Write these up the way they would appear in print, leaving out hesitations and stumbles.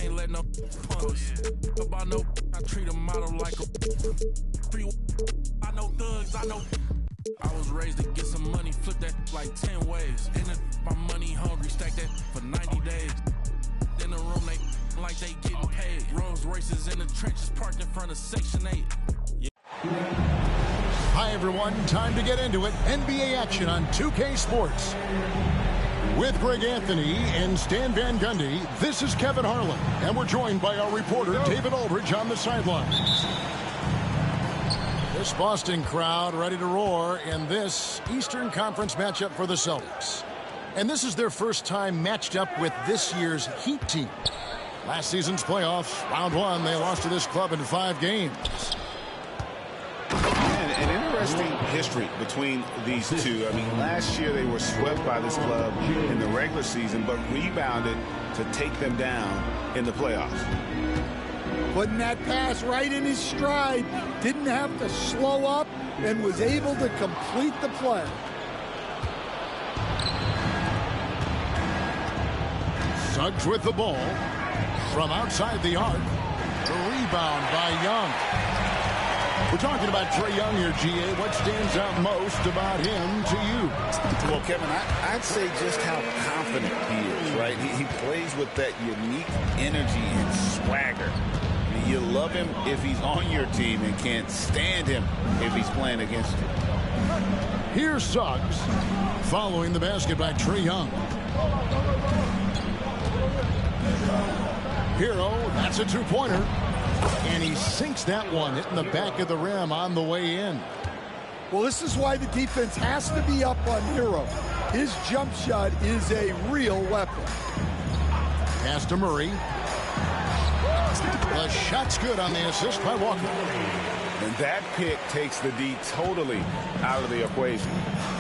can't let no punks. About no, I treat a model like a free. I know thugs, I know. I was raised to get some money, flip that like 10 ways. In the, my money hungry, stack that for 90 days. In the room, they like they getting paid. Rolls Royces in the trenches, parked in front of Section 8. Yeah. Hi, everyone. Time to get into it. NBA action on 2K Sports. With Greg Anthony and Stan Van Gundy, this is Kevin Harlan. And we're joined by our reporter, David Aldridge, on the sidelines. This Boston crowd ready to roar in this Eastern Conference matchup for the Celtics. And this is their first time matched up with this year's Heat team. Last season's playoffs, round one, they lost to this club in 5 games. An interesting history between these two. I mean, last year they were swept by this club in the regular season, but rebounded to take them down in the playoffs. Putting that pass right in his stride, didn't have to slow up, and was able to complete the play. Suggs with the ball from outside the arc. The rebound by Young. We're talking about Trae Young here, GA. What stands out most about him to you? Well, Kevin, I'd say just how confident he is, right? He plays with that unique energy and swagger. I mean, you love him if he's on your team and can't stand him if he's playing against you. Here's Suggs following the basket by Trae Young. Hero, that's a two-pointer. And he sinks that one, hitting the back of the rim on the way in. Well, this is why the defense has to be up on Hero. His jump shot is a real weapon. Pass to Murray. The shot's good on the assist by Walker. And that pick takes the D totally out of the equation.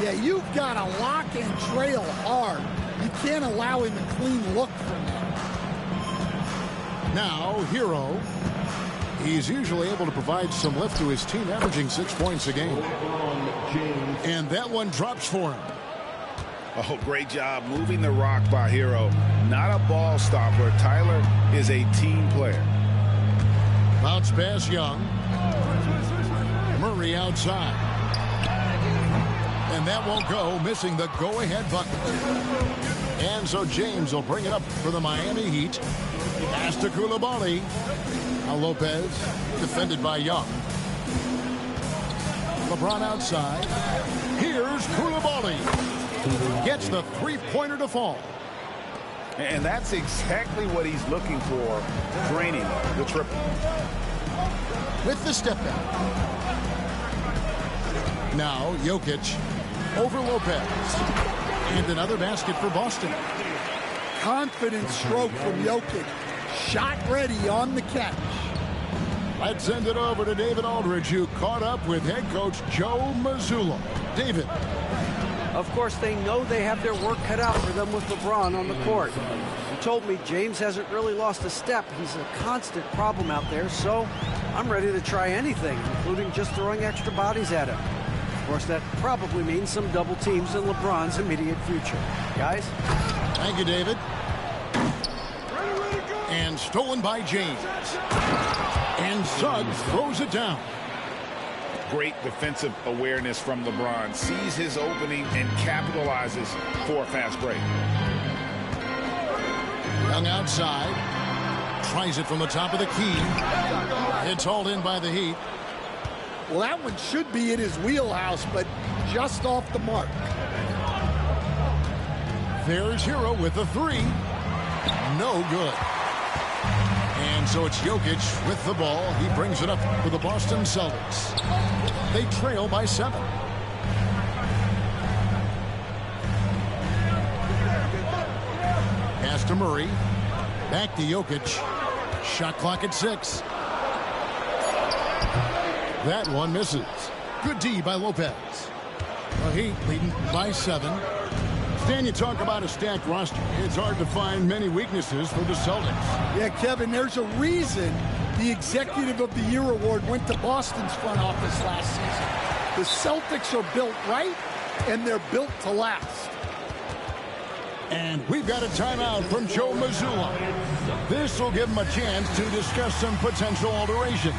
Yeah, you've got to lock and trail hard. You can't allow him a clean look from that. Now, Hero. He's usually able to provide some lift to his team, averaging 6 points a game. And that one drops for him. Oh, great job moving the rock by Hero. Not a ball stopper. Tyler is a team player. Bounce pass Young. Murray outside. And that won't go, missing the go-ahead bucket. And so James will bring it up for the Miami Heat. Pass to Coulibaly. Now Lopez, defended by Young. LeBron outside. Here's Coulibaly. Gets the three-pointer to fall. And that's exactly what he's looking for, draining the triple. With the step back. Now Jokic over Lopez. And another basket for Boston. Confident stroke from Jokic. Shot ready on the catch. Let's send it over to David Aldridge, who caught up with head coach Joe Mazzulla. David. Of course, they know they have their work cut out for them with LeBron on the court. He told me James hasn't really lost a step. He's a constant problem out there, so I'm ready to try anything, including just throwing extra bodies at him. Of course, that probably means some double teams in LeBron's immediate future. Guys? Thank you, David. And stolen by James. And Suggs throws it down. Great defensive awareness from LeBron. Sees his opening and capitalizes for a fast break. Young outside. Tries it from the top of the key. It's hauled in by the Heat. Well, that one should be in his wheelhouse, but just off the mark. There's Hero with the three. No good. And so it's Jokic with the ball. He brings it up for the Boston Celtics. They trail by 7. Pass to Murray. Back to Jokic. Shot clock at 6. That one misses. Good D by Lopez. The Heat leading by 7. Stan, you talk about a stacked roster. It's hard to find many weaknesses for the Celtics. Yeah, Kevin, there's a reason the Executive of the Year award went to Boston's front office last season. The Celtics are built right, and they're built to last. And we've got a timeout from Joe Mazzulla. This will give him a chance to discuss some potential alterations.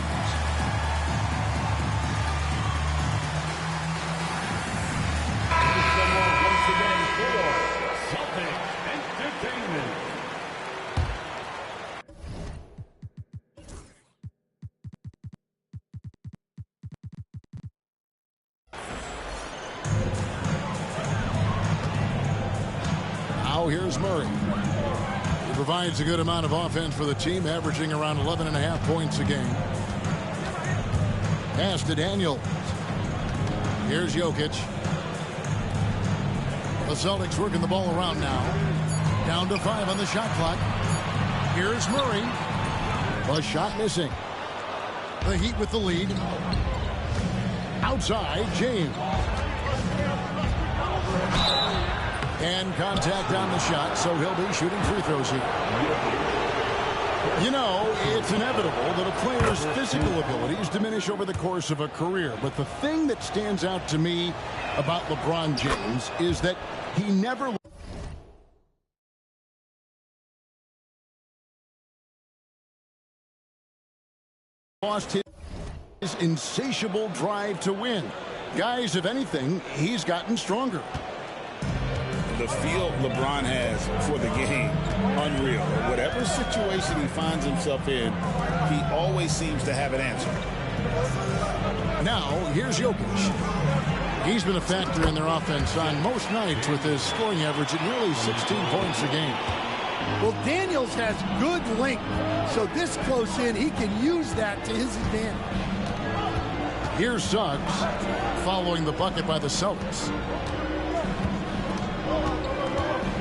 Now here's Murray. He provides a good amount of offense for the team, averaging around 11.5 points a game. Pass to Daniel. Here's Jokic. The Celtics working the ball around now. Down to 5 on the shot clock. Here's Murray. A shot missing. The Heat with the lead. Outside, James. And contact on the shot, so he'll be shooting free throws here. You know, it's inevitable that a player's physical abilities diminish over the course of a career. But the thing that stands out to me about LeBron James is that he never lost his insatiable drive to win. Guys, if anything, he's gotten stronger. The feel LeBron has for the game, unreal. Whatever situation he finds himself in, he always seems to have an answer. Now, here's Jokic. He's been a factor in their offense on most nights with his scoring average at nearly 16 points a game. Well, Daniels has good length, so this close in, he can use that to his advantage. Here's Suggs following the bucket by the Celtics.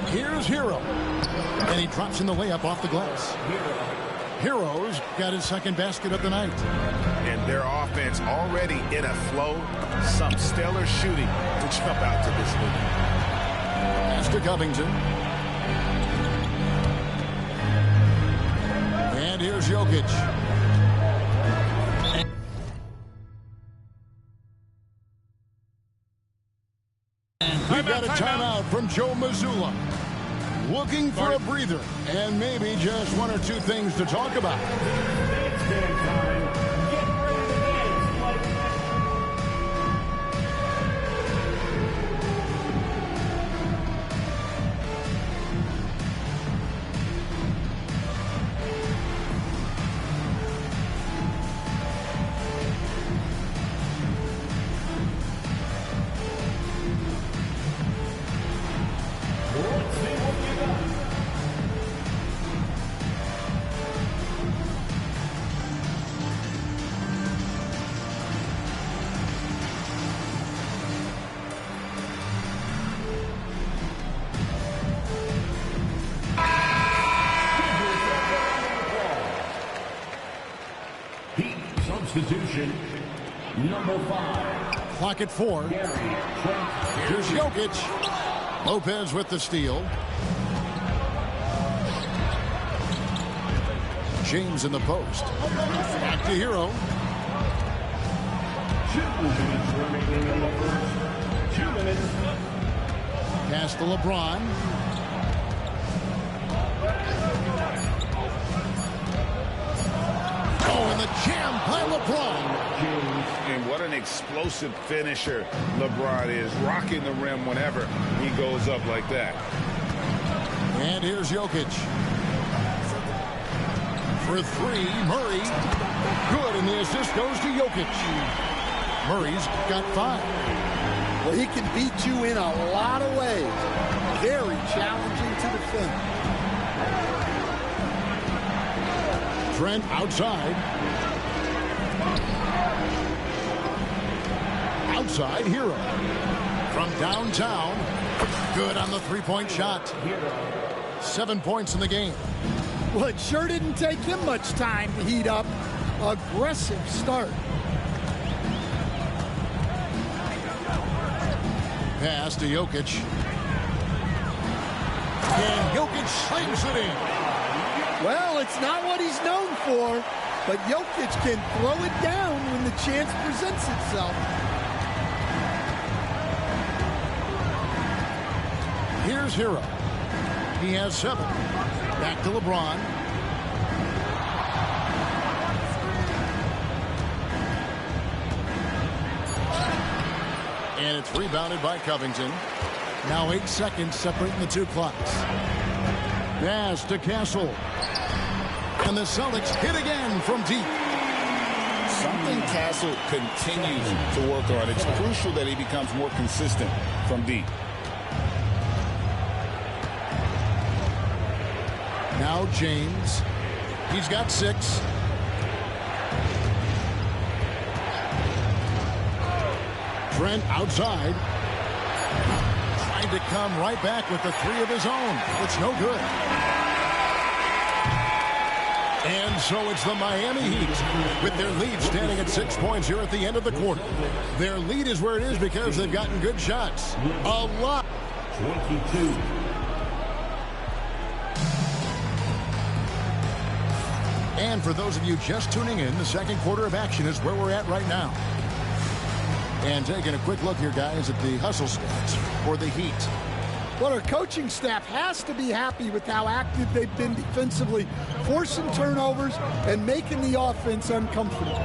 Here's Hero. And he drops in the layup off the glass. Hero's got his second basket of the night. And their offense already in a flow. Some stellar shooting to jump out to this lead. Pass to Covington. And here's Jokic. We've got a timeout from Joe Mazzulla. Looking for a breather and maybe just one or two things to talk about. Substitution number 5. Clock at 4. Here's Jokic. Lopez with the steal. James in the post. Back to Hero. 2 minutes remaining in the first. 2 minutes. Pass to LeBron. Oh, and the jam by LeBron. And what an explosive finisher LeBron is, rocking the rim whenever he goes up like that. And here's Jokic. For 3, Murray. Good, and the assist goes to Jokic. Murray's got 5. Well, he can beat you in a lot of ways. Very challenging to defend. Trent outside. Outside, Hero. From downtown. Good on the three-point shot. 7 points in the game. Well, it sure didn't take him much time to heat up. Aggressive start. Pass to Jokic. And Jokic slams it in. Well, it's not what he's known for, but Jokic can throw it down when the chance presents itself. Here's Hero. He has 7. Back to LeBron. And it's rebounded by Covington. Now 8 seconds separating the two clocks. Pass to Castle. And the Celtics hit again from deep. Something Castle continues to work on. It's crucial that he becomes more consistent from deep. Now James. He's got 6. Trent outside. Trying to come right back with the 3 of his own. It's no good. And so it's the Miami Heat with their lead standing at 6 points here at the end of the quarter. Their lead is where it is because they've gotten good shots. A lot. 22. And for those of you just tuning in, the second quarter of action is where we're at right now. And taking a quick look here, guys, at the hustle stats for the Heat. Well, our coaching staff has to be happy with how active they've been defensively, forcing turnovers and making the offense uncomfortable.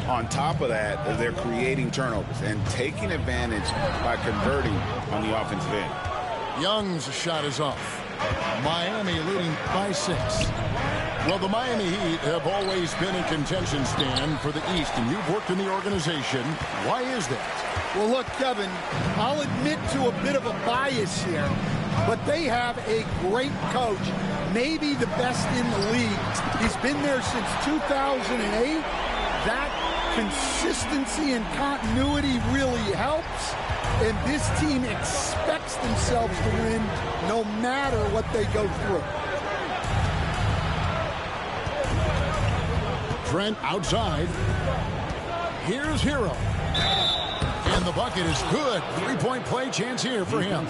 On top of that, they're creating turnovers and taking advantage by converting on the offensive end. Young's shot is off. Miami leading by 6. Well, the Miami Heat have always been in contention, Stan, for the East, and you've worked in the organization. Why is that? Well, look, Kevin, I'll admit to a bit of a bias here, but they have a great coach, maybe the best in the league. He's been there since 2008. That consistency and continuity really helps, and this team expects themselves to win no matter what they go through. Trent outside. Here's Hero. And the bucket is good. 3-point play chance here for him.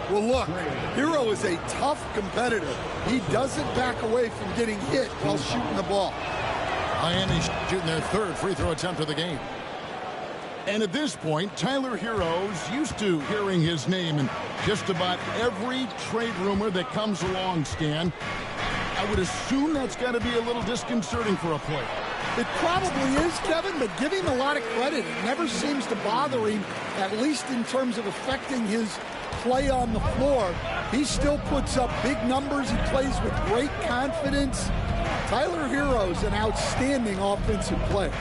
Well, look, Hero is a tough competitor. He doesn't back away from getting hit while shooting the ball. Miami shooting their 3rd free throw attempt of the game. And at this point, Tyler Hero's used to hearing his name in just about every trade rumor that comes along, Stan. I would assume that's got to be a little disconcerting for a player. It probably is, Kevin, but give him a lot of credit. It never seems to bother him, at least in terms of affecting his play on the floor. He still puts up big numbers. He plays with great confidence. Tyler Hero's an outstanding offensive player.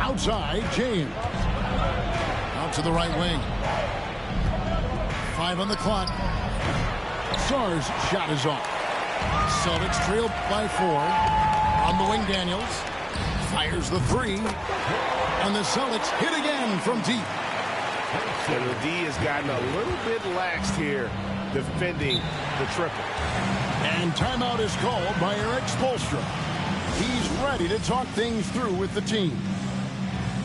Outside, James. Out to the right wing. 5 on the clock. Sarr's shot is off. Celtics trail by 4. On the wing, Daniels. Fires the 3. And the Celtics hit again from deep. So the D has gotten a little bit laxed here defending the triple. And timeout is called by Eric Spoelstra. He's ready to talk things through with the team.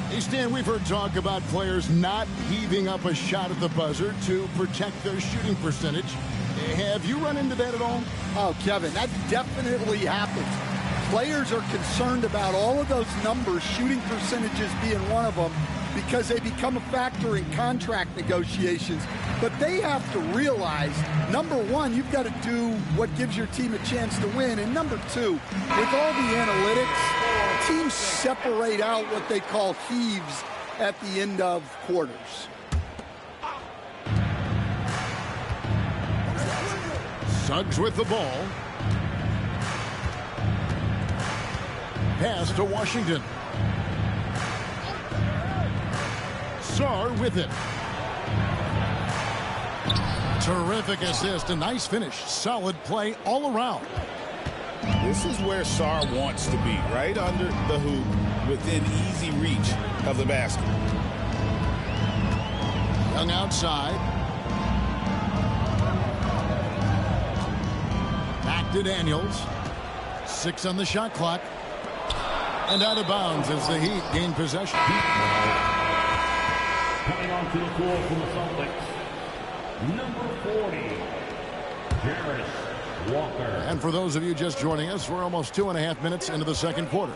Hey, Stan, we've heard talk about players not heaving up a shot at the buzzer to protect their shooting percentage. Have you run into that at all? Oh, Kevin, that definitely happens. Players are concerned about all of those numbers, shooting percentages being one of them, because they become a factor in contract negotiations. But they have to realize, number one, you've got to do what gives your team a chance to win. And number two, with all the analytics, teams separate out what they call heaves at the end of quarters. Suggs with the ball. Pass to Washington. Sarr with it. Terrific assist, a nice finish. Solid play all around. This is where Sarr wants to be, right under the hoop, within easy reach of the basket. Young outside. Back to Daniels. 6 on the shot clock. And out of bounds as the Heat gain possession. Coming onto the floor from the Celtics, number 40, Jarris Walker. And for those of you just joining us, we're almost 2.5 minutes into the second quarter.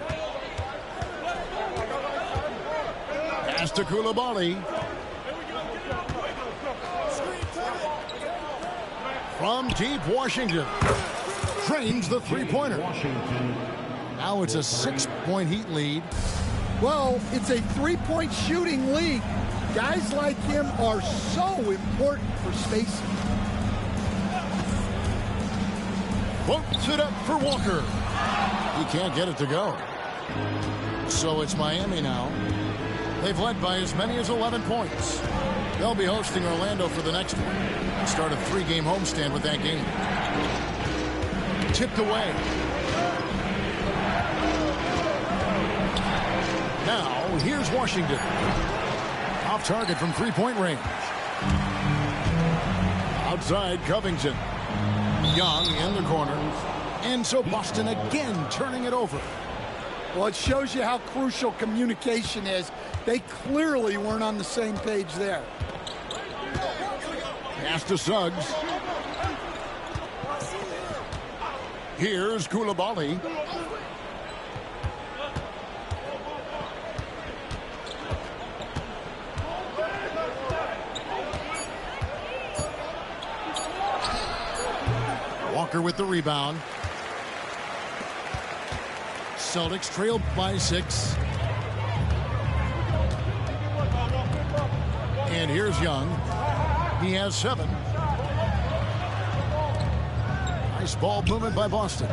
Pass to Koulibaly. From deep Washington. Drains the three-pointer. Now it's a 6-point Heat lead. Well, it's a three-point shooting league. Guys like him are so important for spacing. Floats it up for Walker. He can't get it to go. So it's Miami now. They've led by as many as 11 points. They'll be hosting Orlando for the next one. Start a 3-game homestand with that game. Tipped away. Now, here's Washington. Off target from three-point range. Outside, Covington. Young in the corner. And so Boston again turning it over. Well, it shows you how crucial communication is. They clearly weren't on the same page there. Pass to Suggs. Here's Koulibaly. Walker with the rebound. Celtics trailed by 6. And here's Young. He has 7. Nice ball movement by Boston.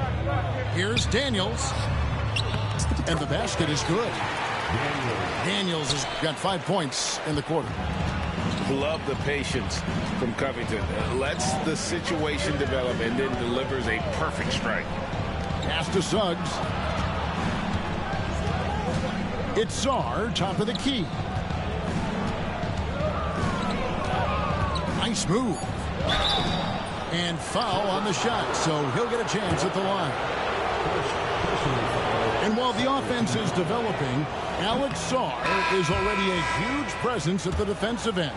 Here's Daniels. And the basket is good. Daniels has got 5 points in the quarter. Love the patience from Covington. Lets the situation develop and then delivers a perfect strike. Pass to Suggs. It's Czar, top of the key. Nice move. And foul on the shot, so he'll get a chance at the line. And while the offense is developing, Alex Czar is already a huge presence at the defensive end.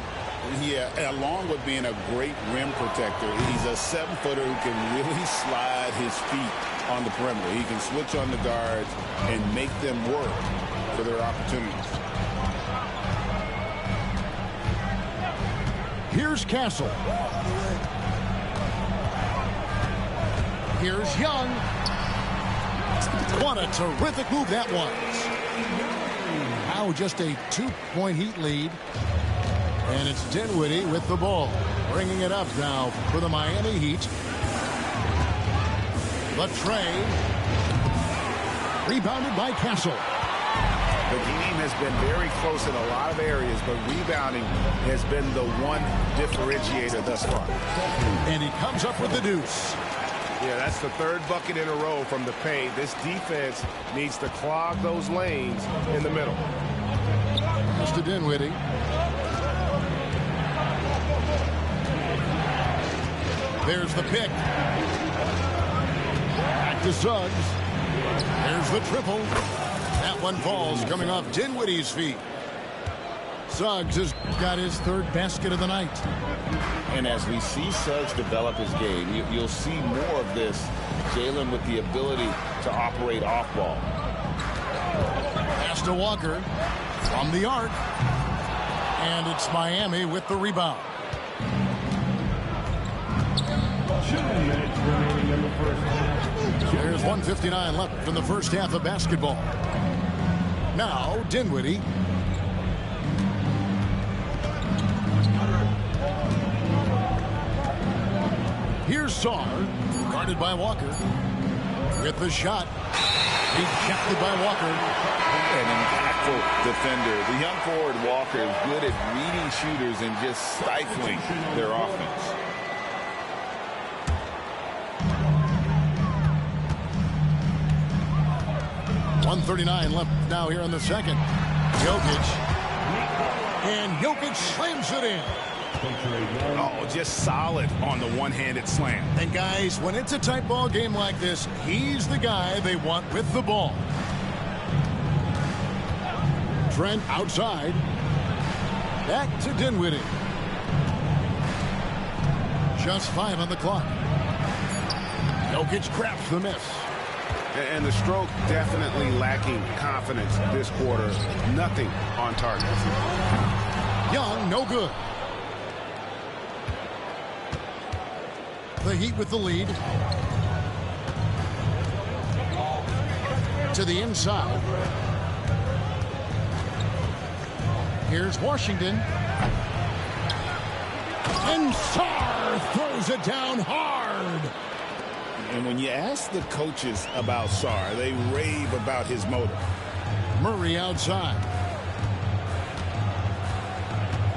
Yeah, along with being a great rim protector, he's a 7-footer who can really slide his feet on the perimeter. He can switch on the guards and make them work for their opportunities. Here's Castle. Here's Young. What a terrific move that was. Now just a 2-point Heat lead. And it's Dinwiddie with the ball. Bringing it up now for the Miami Heat. The tray. Rebounded by Castle. The game has been very close in a lot of areas, but rebounding has been the one differentiator thus far. And he comes up with the deuce. Yeah, that's the 3rd bucket in a row from the paint. This defense needs to clog those lanes in the middle. Mr. Dinwiddie. There's the pick. Back to Suggs. There's the triple. That one falls coming off Dinwiddie's feet. Suggs has got his 3rd basket of the night. And as we see Suggs develop his game, you'll see more of this. Jalen with the ability to operate off ball. Pass to Walker from the arc. And it's Miami with the rebound. 2 minutes remaining in the first half. There's 1:59 left in the first half of basketball. Now Dinwiddie. Here's Czar, guarded by Walker. With the shot. Rejected by Walker. An impactful defender. The young forward Walker is good at reading shooters and just stifling their offense. .139 left now here in the second. Jokic. And Jokic slams it in. Oh, just solid on the one-handed slam. And guys, when it's a tight ball game like this, he's the guy they want with the ball. Trent outside. Back to Dinwiddie. Just 5 on the clock. Jokic crafts the miss. And the stroke definitely lacking confidence this quarter. Nothing on target. Young, no good. The Heat with the lead. To the inside. Here's Washington. And Sarr throws it down hard. And when you ask the coaches about Sarr, they rave about his motor. Murray outside.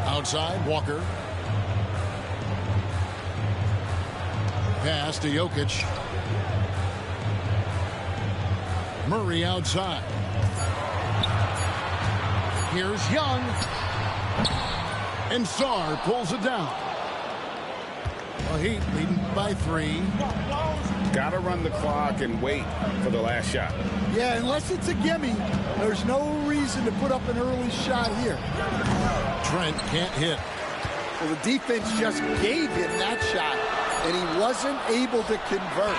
Outside, Walker. Pass to Jokic. Murray outside. Here's Young. And Sarr pulls it down. The Heat leading by 3. Got to run the clock and wait for the last shot. Yeah, unless it's a gimme, there's no reason to put up an early shot here. Trent can't hit. Well, the defense just gave him that shot, and he wasn't able to convert.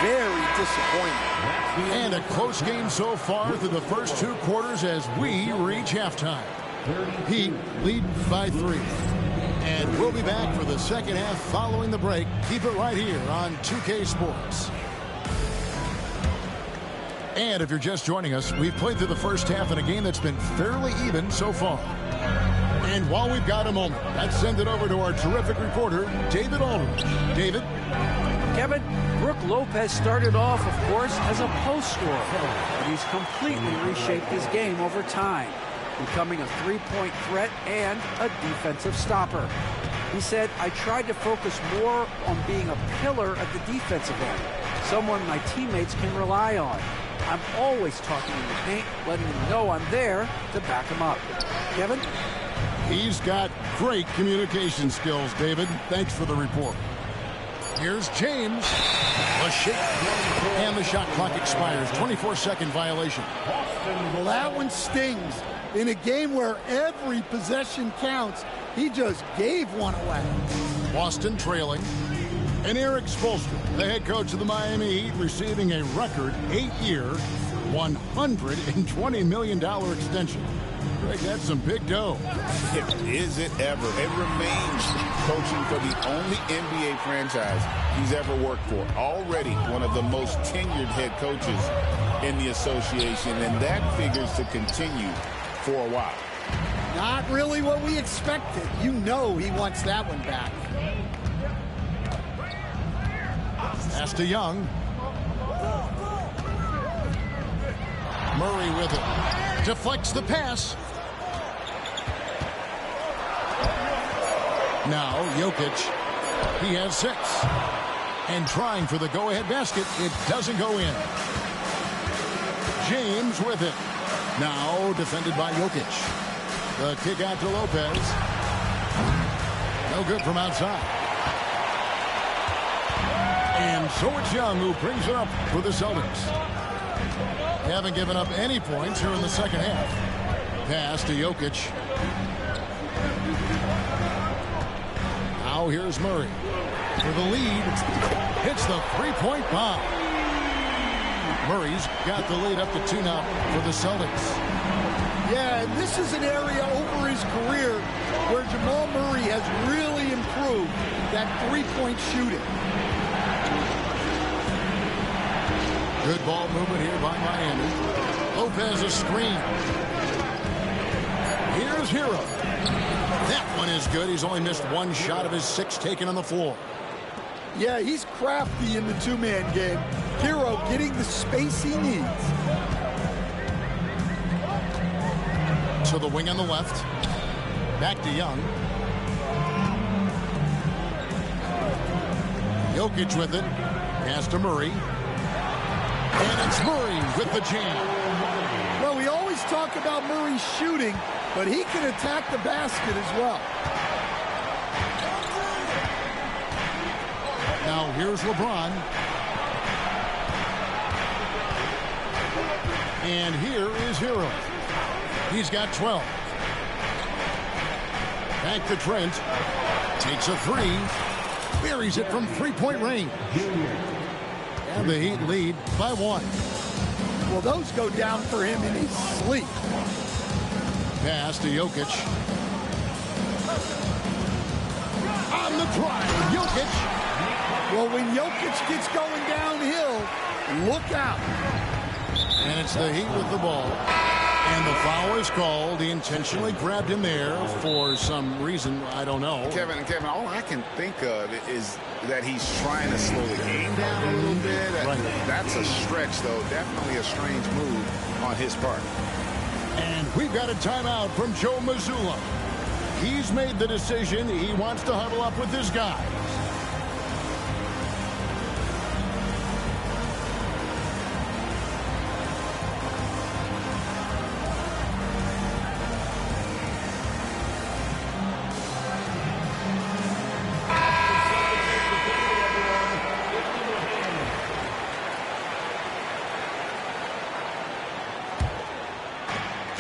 Very disappointing. And a close game so far through the first 2 quarters as we reach halftime. Heat lead by 3. And we'll be back for the second half following the break. Keep it right here on 2K Sports. And if you're just joining us, we've played through the first half in a game that's been fairly even so far. And while we've got a moment, let's send it over to our terrific reporter, David Aldridge. David? Kevin, Brook Lopez started off, of course, as a post scorer, but he's completely reshaped his game over time, becoming a three-point threat and a defensive stopper. He said, I tried to focus more on being a pillar at the defensive end, someone my teammates can rely on. I'm always talking in the paint, letting them know I'm there to back them up. Kevin? He's got great communication skills, David. Thanks for the report. Here's James. A shake. And the shot clock expires. 24-second violation. Well, that one stings. In a game where every possession counts, he just gave one away. Boston trailing. And Eric Spoelstra, the head coach of the Miami Heat, receiving a record 8-year, $120 million extension. Greg, that's some big dough. Is it ever? It remains coaching for the only NBA franchise he's ever worked for. Already one of the most tenured head coaches in the association, and that figures to continue for a while. Not really what we expected. You know he wants that one back. Pass to Young. Murray with it. Deflects the pass. Now Jokic. He has 6. And trying for the go-ahead basket. It doesn't go in. James with it. Now defended by Jokic. The kick out to Lopez. No good from outside. And so it's Young who brings it up for the Celtics. They haven't given up any points here in the second half. Pass to Jokic. Now here's Murray for the lead. Hits the three-point bomb. Murray's got the lead up to 2 now for the Celtics. Yeah, and this is an area over his career where Jamal Murray has really improved that three-point shooting. Good ball movement here by Miami. Lopez a screen. Here's Hero. That one is good. He's only missed 1 shot of his 6 taken on the floor. Yeah, he's crafty in the 2-man game. Hero getting the space he needs. To the wing on the left. Back to Young. Jokic with it. Pass to Murray. And it's Murray with the jam. Well, we always talk about Murray shooting, but he can attack the basket as well. Now here's LeBron. And here is Hero. He's got 12. Back to Trent. Takes a 3. Buries it from three-point range. And the Heat lead by 1. Well, those go down for him in his sleep. Pass to Jokic. On the drive, Jokic. Well, when Jokic gets going downhill, look out. And it's the Heat with the ball. And the foul is called. He intentionally grabbed him there for some reason. I don't know. Kevin, all I can think of is that he's trying to slow the game down a little bit. Right. That's a stretch, though. Definitely a strange move on his part. And we've got a timeout from Joe Mazzulla. He's made the decision. He wants to huddle up with his guys.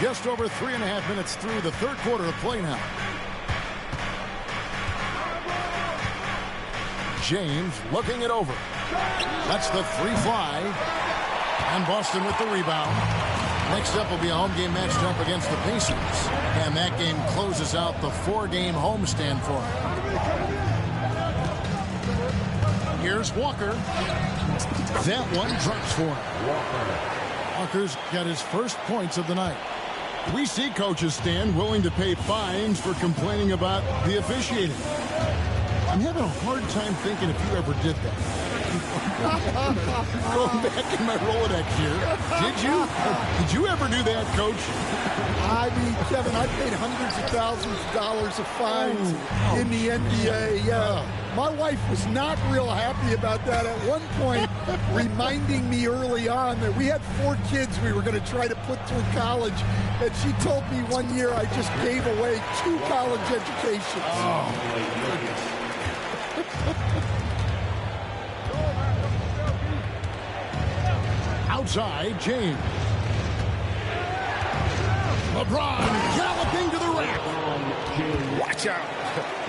Just over 3.5 minutes through the third quarter of play now. James looking it over. That's the 3 fly. And Boston with the rebound. Next up will be a home game matched up against the Pacers. And that game closes out the 4-game homestand for him. Here's Walker. That one drops for him. Walker's got his first points of the night. We see coaches, Stan, willing to pay fines for complaining about the officiating. I'm having a hard time thinking if you ever did that. Going back in my Rolodex here. Did you ever do that, Coach? I mean, Kevin, I paid hundreds of thousands of dollars of fines in the NBA. Yeah. My wife was not real happy about that at one point, reminding me early on that we had 4 kids we were going to try to put through college. And she told me one year I just gave away 2 college educations. Oh, my goodness. Outside, James. LeBron galloping to the rack. Watch out.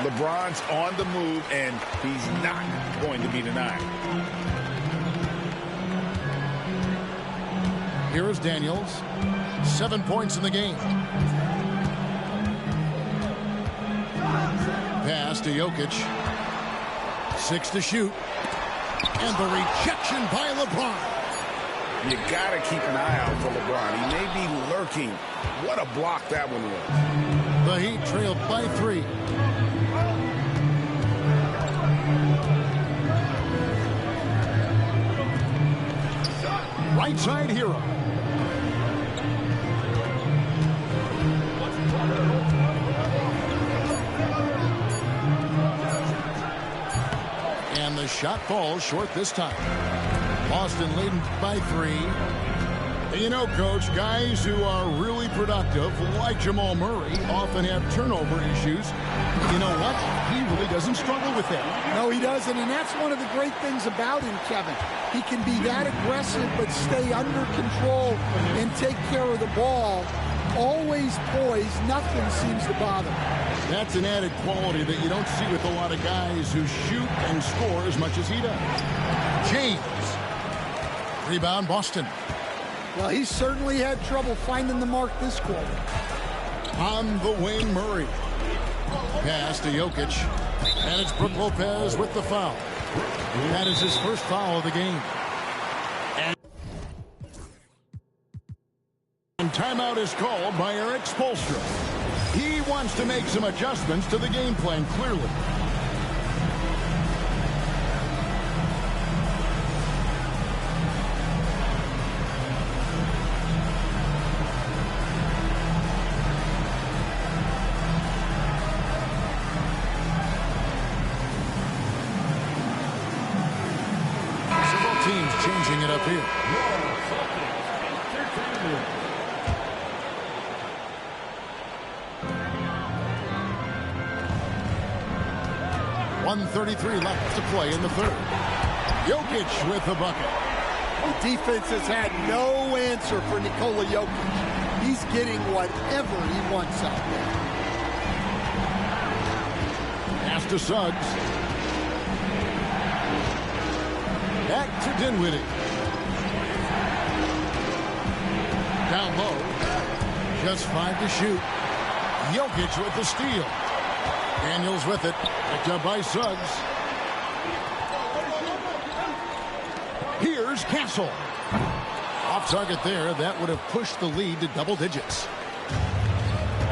LeBron's on the move, and he's not going to be denied. Here is Daniels. 7 points in the game. Pass to Jokic. 6 to shoot. And the rejection by LeBron. You got to keep an eye out for LeBron. He may be lurking. What a block that one was. The Heat trailed by 3. Right side hero. And the shot falls short this time. Boston leading by 3. You know, Coach, guys who are really productive, like Jamal Murray, often have turnover issues. You know what? He really doesn't struggle with that. No, he doesn't, and that's one of the great things about him, Kevin. He can be that aggressive but stay under control and take care of the ball. Always poised. Nothing seems to bother him. That's an added quality that you don't see with a lot of guys who shoot and score as much as he does. James. Rebound, Boston. Well, he certainly had trouble finding the mark this quarter. On the wing, Murray. Pass to Jokic. And it's Brook Lopez with the foul. That is his first foul of the game. And timeout is called by Eric Spoelstra. He wants to make some adjustments to the game plan, clearly. Teams changing it up here. 1:33 left to play in the third. Jokic with the bucket. The defense has had no answer for Nikola Jokic. He's getting whatever he wants out there. Pass to Suggs. Back to Dinwiddie. Down low. Just 5 to shoot. Jokic with the steal. Daniels with it. Picked up by Suggs. Here's Castle. Off target there. That would have pushed the lead to double digits.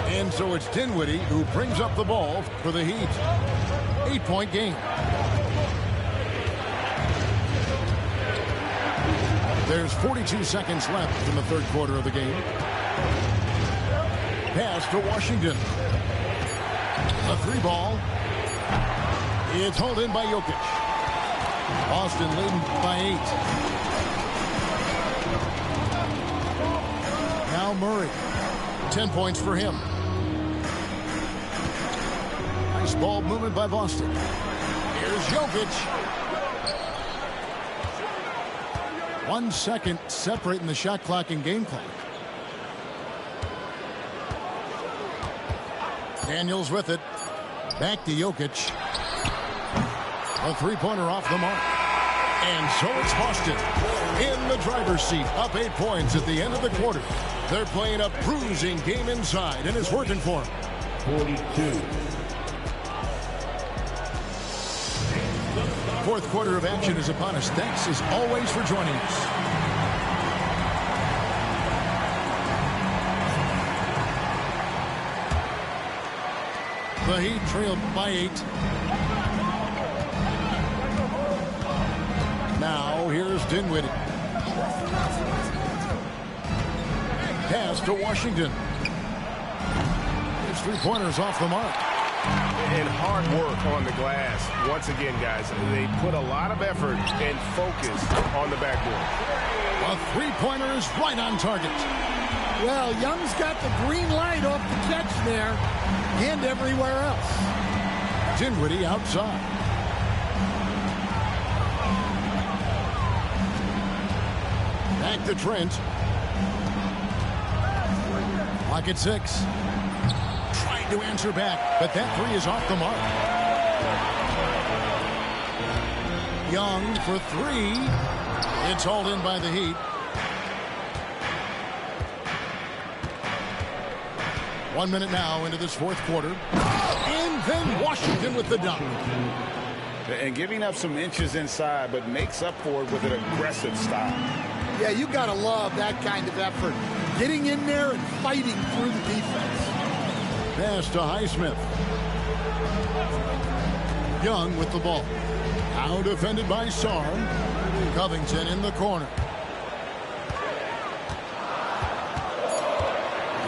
And so it's Dinwiddie who brings up the ball for the Heat. 8-point game. There's 42 seconds left in the third quarter of the game. Pass to Washington. A three ball. It's hauled in by Jokic. Boston leading by 8. Now Murray. 10 points for him. Nice ball movement by Boston. Here's Jokic. 1 second separating the shot clock and game clock. Daniels with it. Back to Jokic. A three-pointer off the mark. And so it's Boston in the driver's seat, up 8 points at the end of the quarter. They're playing a bruising game inside, and it's working for them. 42. Fourth quarter of action is upon us. Thanks as always for joining us. The Heat trailed by 8. Now here's Dinwiddie. Pass to Washington. His three-pointers off the mark. And hard work on the glass. Once again, guys, they put a lot of effort and focus on the backboard. A three-pointer is right on target. Well, Young's got the green light off the catch there and everywhere else. Dinwiddie outside. Back to Trent. Clock at 6. Trying to answer back, but that three is off the mark. Young for 3. It's hauled in by the Heat. 1 minute now into this fourth quarter. And then Washington with the dunk. And giving up some inches inside, but makes up for it with an aggressive style. Yeah, you got to love that kind of effort. Getting in there and fighting through the defense. Pass to Highsmith. Young with the ball. Now defended by Sarr. Covington in the corner.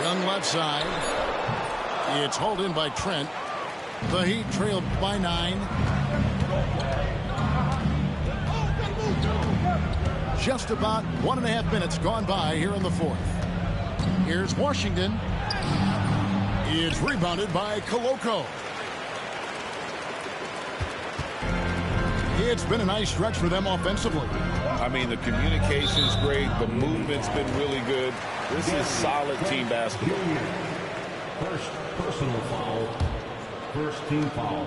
Young left side. It's hauled in by Trent. The Heat trailed by 9. Just about 1.5 minutes gone by here in the fourth. Here's Washington. It's rebounded by Koloko. It's been a nice stretch for them offensively. I mean, the communication's great. The movement's been really good. This is solid team basketball. First personal foul. First team foul.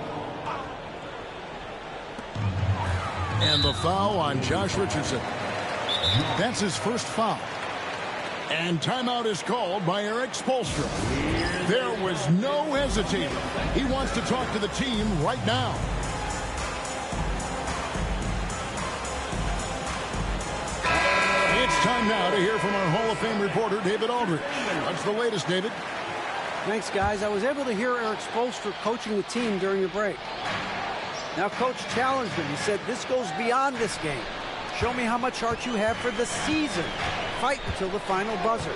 And the foul on Josh Richardson. That's his first foul. And timeout is called by Eric Spoelstra. There was no hesitating. He wants to talk to the team right now. It's time now to hear from our Hall of Fame reporter, David Aldridge. What's the latest, David? Thanks, guys. I was able to hear Eric Spoelstra coaching the team during the break. Now, Coach challenged him. He said, this goes beyond this game. Show me how much heart you have for the season. Fight until the final buzzer.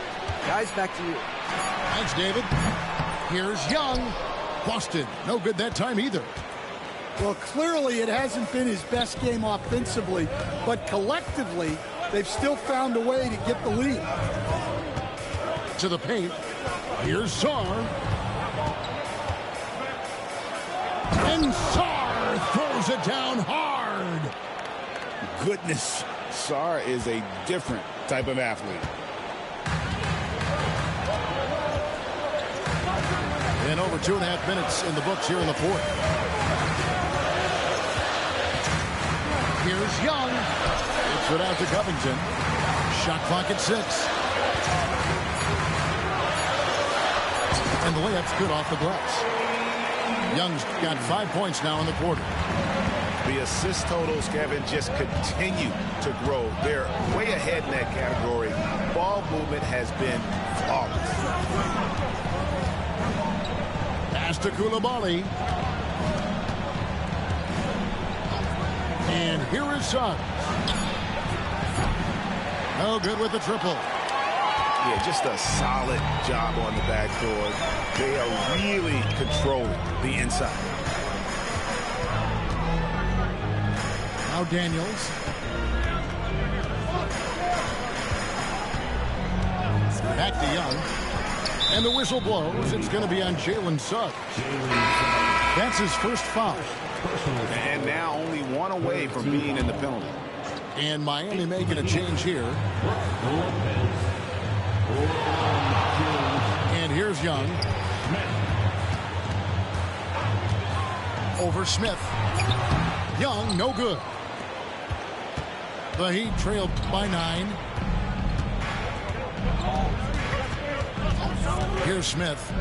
Guys, back to you. Thanks, David. Here's Young. Boston. No good that time either. Well, clearly it hasn't been his best game offensively, but collectively, they've still found a way to get the lead. To the paint. Here's Sarr. And Sarr throws it down hard. Goodness, Sarr is a different type of athlete. And over 2.5 minutes in the books here in the fourth. Here's Young. It's it out to Covington. Shot clock at 6. And the layup's good off the glass. Young's got 5 points now in the quarter. The assist totals, Kevin, just continue to grow. They're way ahead in that category. Ball movement has been flawless. Pass to Koulibaly. And here is Suggs. No good with the triple. Yeah, just a solid job on the backboard. They are really controlling the inside. Now Daniels. Back to Young. And the whistle blows. It's going to be on Jalen Suggs. That's his first foul. And now only one away from being in the penalty. And Miami making a change here. And here's Young. Over Smith. Young, no good. The Heat trailed by 9. Here's Smith.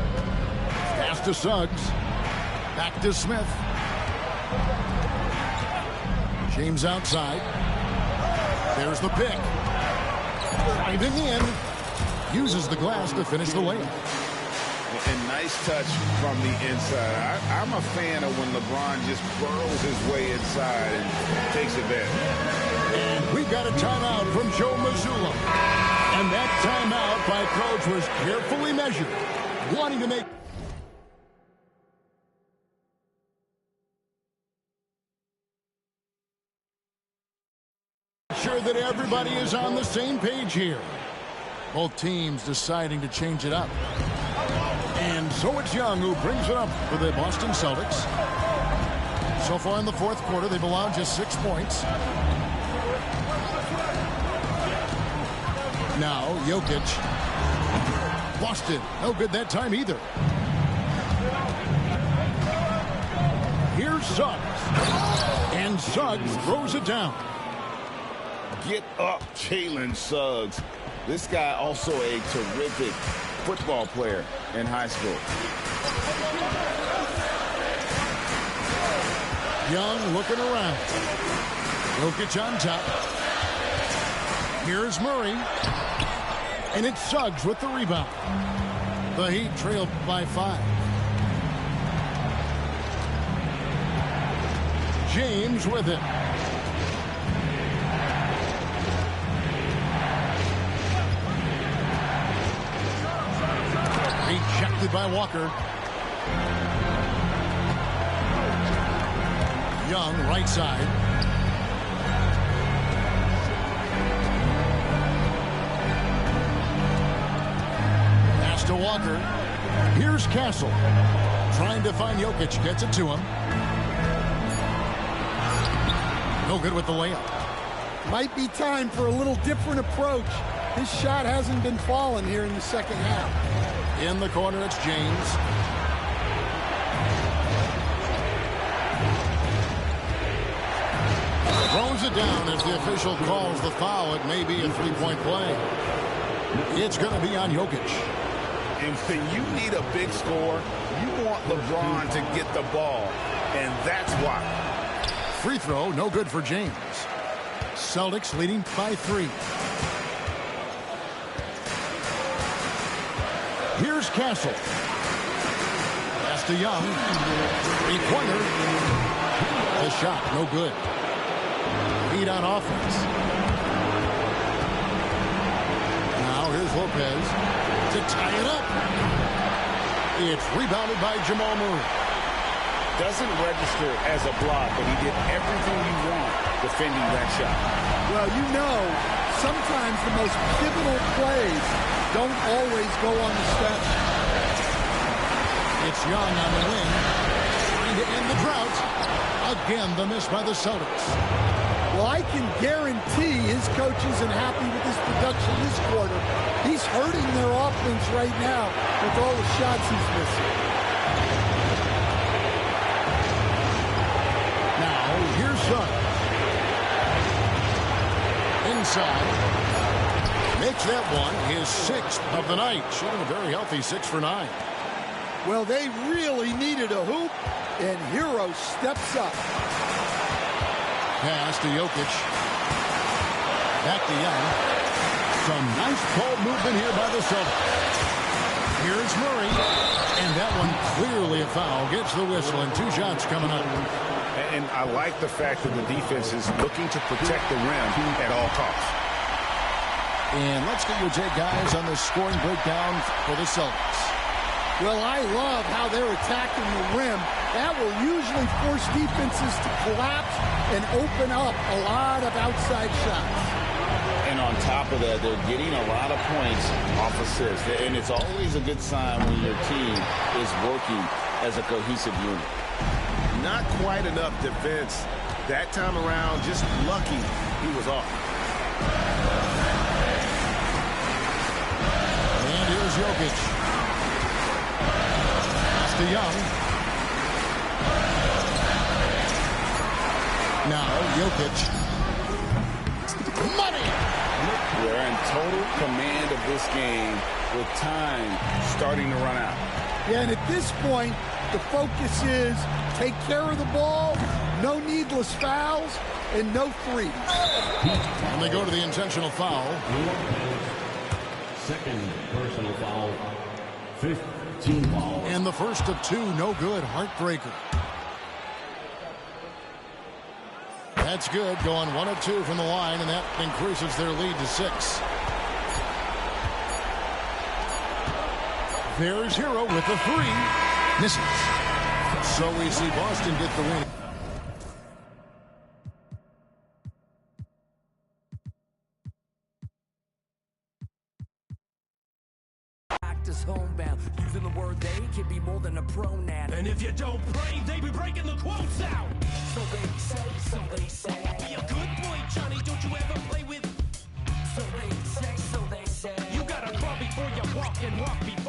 Pass to Suggs. Back to Smith. James outside. There's the pick. Driving in. Uses the glass to finish the layup. And nice touch from the inside. I'm a fan of when LeBron just burrows his way inside and takes advantage. And we got a timeout from Joe Mazzulla. And that timeout by Coach was carefully measured, wanting to make sure that everybody is on the same page here. Both teams deciding to change it up. And so it's Young who brings it up for the Boston Celtics. So far in the fourth quarter, they've allowed just 6 points. Now, Jokic. Lost it. No good that time either. Here's Suggs. And Suggs throws it down. Get up, Jalen Suggs. This guy also a terrific football player in high school. Young looking around. Jokic on top. Here's Murray. And it's Suggs with the rebound. The Heat trailed by 5. James with it. Rejected by Walker. Young, right side. Pass to Walker. Here's Castle. Trying to find Jokic. Gets it to him. No good with the layup. Might be time for a little different approach. His shot hasn't been falling here in the second half. In the corner, it's James. Throws it down as the official calls the foul. It may be a three-point play. It's going to be on Jokic. And when you need a big score, you want LeBron to get the ball, and that's why. Free throw, no good for James. Celtics leading by 3. Here's Castle. Pass to Young. Three-pointer. The shot, no good. Heat on offense. Now here's Lopez to tie it up. It's rebounded by Jamal Murray. Doesn't register as a block, but he did everything you want defending that shot. Well, you know, sometimes the most pivotal plays don't always go on the stat sheet. It's Young on the wing, trying to end the drought. Again, the miss by the Celtics. Well, I can guarantee his coach isn't happy with his production this quarter. He's hurting their offense right now with all the shots he's missing. Now, here's Suggs. Inside. Makes that one his 6th of the night. Shooting a very healthy 6 for 9. Well, they really needed a hoop, and Hero steps up. Pass to Jokic. Back to Young. Some nice ball movement here by the Celtics. Here's Murray. And that one clearly a foul. Gets the whistle and 2 shots coming up. And I like the fact that the defense is looking to protect the rim at all costs. And let's get your take, guys, on the scoring breakdown for the Celtics. Well, I love how they're attacking the rim. That will usually force defenses to collapse and open up a lot of outside shots. And on top of that, they're getting a lot of points off assists. And it's always a good sign when your team is working as a cohesive unit. Not quite enough defense that time around. Just lucky he was off. And here's Jokic. Pass to Young. Now Jokic. Money! They're in total command of this game with time starting to run out. Yeah, and at this point, the focus is take care of the ball, no needless fouls, and no threes. And they go to the intentional foul. Second personal foul. 15 foul. And the first of 2, no good. Heartbreaker. That's good. Going 1 of 2 from the line, and that increases their lead to 6. There's Hero with the 3. Misses. So we see Boston get the win. Practice homebound. Using the word they can be more than a pronoun. And if you don't pray, they be breaking the quotes out. So they say, so they say. Be a good boy, Johnny, don't you ever play with. So they say, so they say. You gotta crawl before you walk and walk before